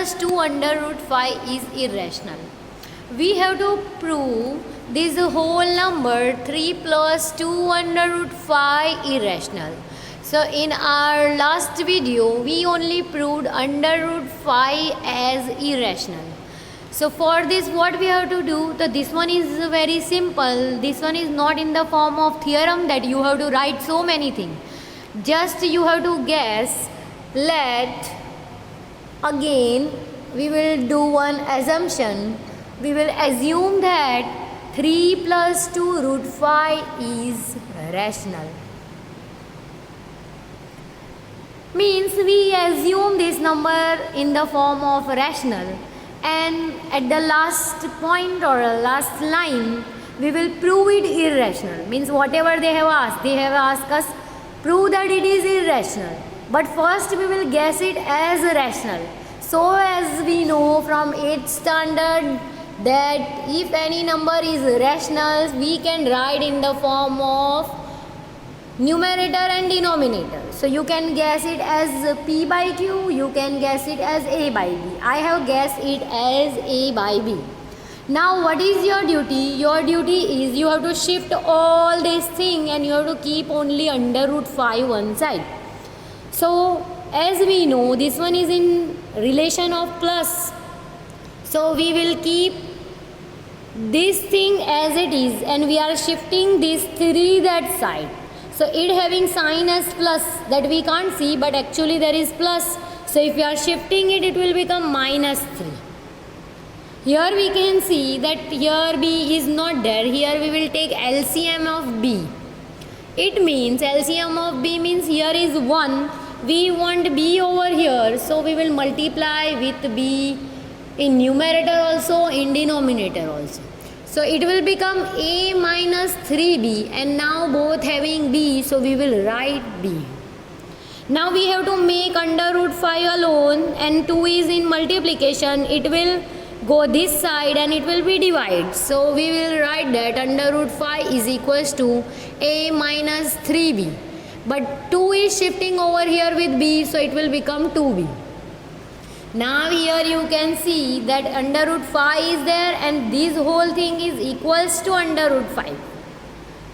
plus 2 under root 5 is irrational. We have to prove this whole number 3 plus 2 under root 5 irrational. So in our last video we only proved under root 5 as irrational. So for this what we have to do, so this one is very simple. This one is not in the form of theorem that you have to write so many things. Just you have to guess. Let again we will do one assumption. We will assume that 3 plus 2 root 5 is rational. Means we assume this number in the form of rational, and at the last point or last line we will prove it irrational. Means whatever they have asked us prove that it is irrational, but first we will guess it as rational. So as we know from 8th standard that if any number is rational we can write in the form of numerator and denominator. So you can guess it as P by Q, you can guess it as A by B. I have guessed it as A by B. Now what is your duty? Your duty is you have to shift all this thing and you have to keep only under root 5 one side. So as we know this one is in relation of plus. So we will keep this thing as it is and we are shifting this 3 that side. So it having sign as plus that we can't see, but actually there is plus. So if we are shifting it, it will become minus 3. Here we can see that here B is not there. Here we will take LCM of B. It means LCM of B means here is 1. We want B over here. So we will multiply with B in numerator also, in denominator also. So it will become A minus 3B, and now both having B, so we will write B. Now we have to make under root 5 alone, and 2 is in multiplication. It will go this side and it will be divided. So we will write that under root 5 is equals to A minus 3B. But 2 is shifting over here with B, so it will become 2B. Now here you can see that under root 5 is there and this whole thing is equals to under root 5.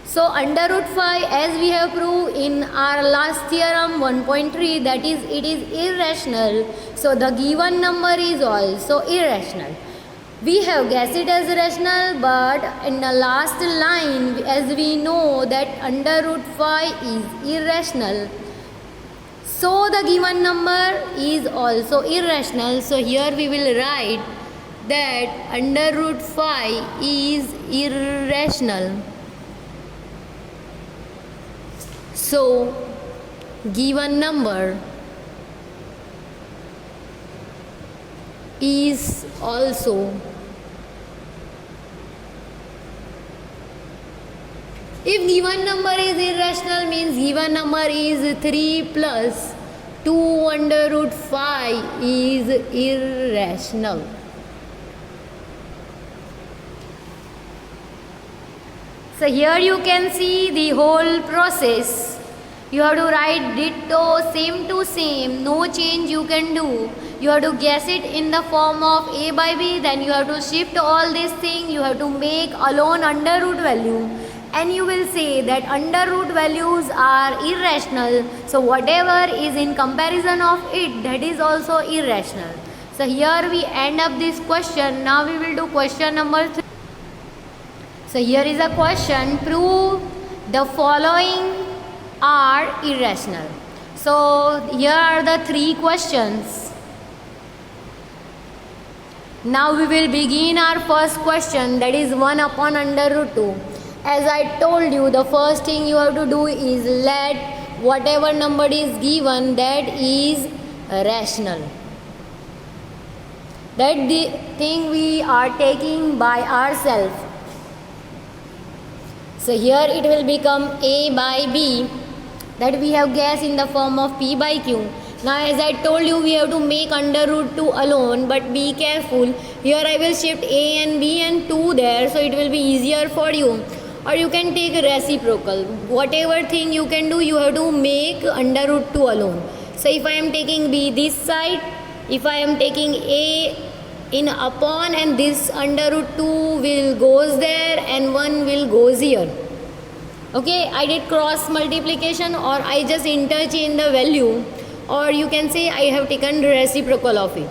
So under root 5 as we have proved in our last theorem 1.3, that is it is irrational. So the given number is also irrational. We have guessed it as rational, but in the last line as we know that under root 5 is irrational. So the given number is also irrational. So here we will write that under root 5 is irrational. So given number is also, if given number is irrational means given number is 3 plus 2 under root 5 is irrational. So here you can see the whole process. You have to write ditto, same to same, no change you can do. You have to guess it in the form of A by B, then you have to shift all this thing, you have to make alone under root value. And you will say that under root values are irrational. So whatever is in comparison of it, that is also irrational. So here we end up this question. Now we will do question number 3. So here is a question. Prove the following are irrational. So here are the 3 questions. Now we will begin our first question, that is 1 upon under root 2. As I told you, the first thing you have to do is let whatever number is given that is rational. That the thing we are taking by ourselves. So here it will become A by B, that we have guessed in the form of P by Q. Now as I told you, we have to make under root 2 alone, but be careful. Here I will shift A and B and 2 there, so it will be easier for you. Or you can take reciprocal. Whatever thing you can do, you have to make under root 2 alone. So if I am taking B this side if I am taking a in upon, and this under root 2 will goes there and 1 will goes here. Okay, I did cross multiplication, or I just interchange the value, or you can say I have taken reciprocal of it.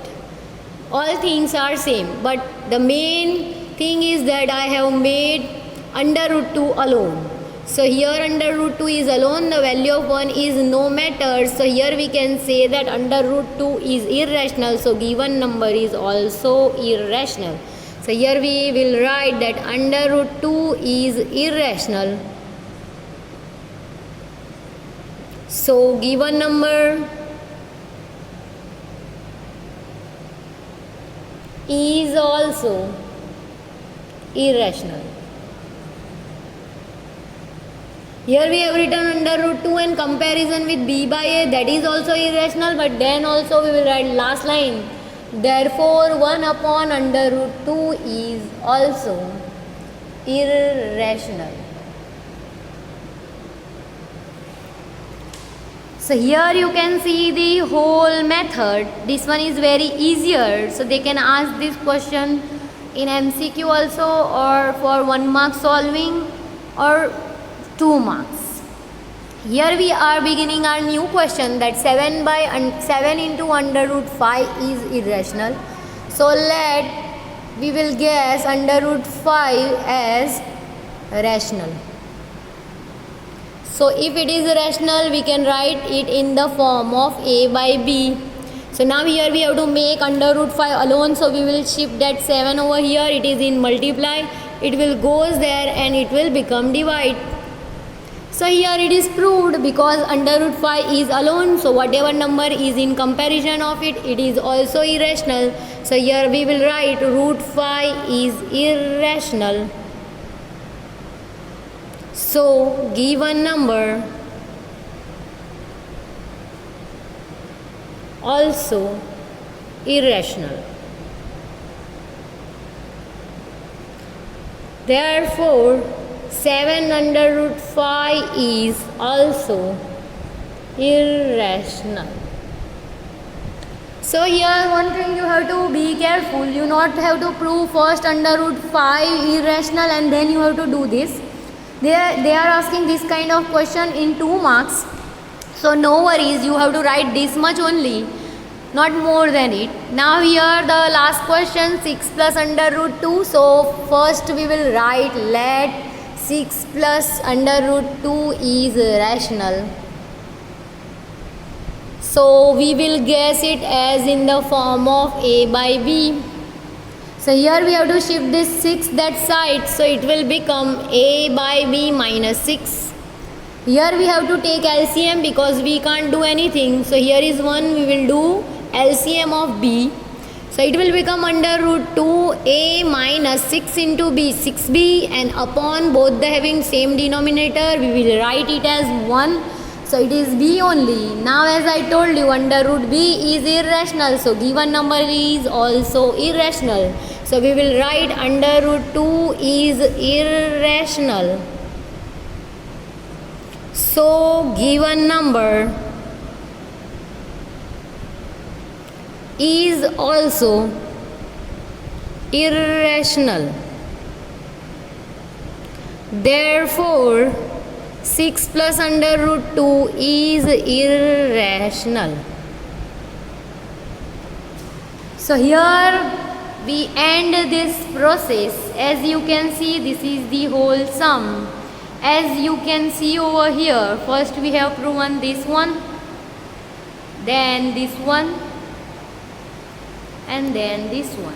All things are same, but the main thing is that I have made under root 2 alone. So here under root 2 is alone, the value of 1 is no matter. So here we can say that under root 2 is irrational, so given number is also irrational. So here we will write that under root 2 is irrational. So given number is also irrational. Here we have written under root 2 in comparison with b by a, that is also irrational, but then also we will write last line. Therefore 1 upon under root 2 is also irrational. So here you can see the whole method. This one is very easier. So they can ask this question in MCQ also, or for 1 mark solving, or 2 marks. Here we are beginning our new question, that 7 into under root 5 is irrational. So we will guess under root 5 as rational. So if it is rational, we can write it in the form of a by b. So now here we have to make under root 5 alone, so we will shift that 7 over here. It is in multiply, it will goes there and it will become divide. So here it is proved, because under root 5 is alone, so whatever number is in comparison of it, it is also irrational. So here we will write root 5 is irrational. So given number also irrational. Therefore 7 under root 5 is also irrational. So here one thing you have to be careful, you not have to prove first under root 5 irrational and then you have to do this. They are asking this kind of question in 2 marks. So no worries, you have to write this much only, not more than it. Now here the last question, 6 plus under root 2. So first we will write let 6 plus under root 2 is rational. So we will guess it as in the form of a by b. So here we have to shift this 6 that side, so it will become a by b minus 6. Here we have to take LCM because we can't do anything. So here is 1, we will do LCM of b. So it will become under root 2a minus 6 into b, 6b, and upon both the having same denominator, we will write it as 1. So it is b only. Now as I told you, under root b is irrational. So given number is also irrational. So we will write under root 2 is irrational. So given number is also irrational. Therefore 6 plus under root 2 is irrational. So here we end this process. As you can see, this is the whole sum. As you can see over here, first we have proven this one, then this one, and then this one.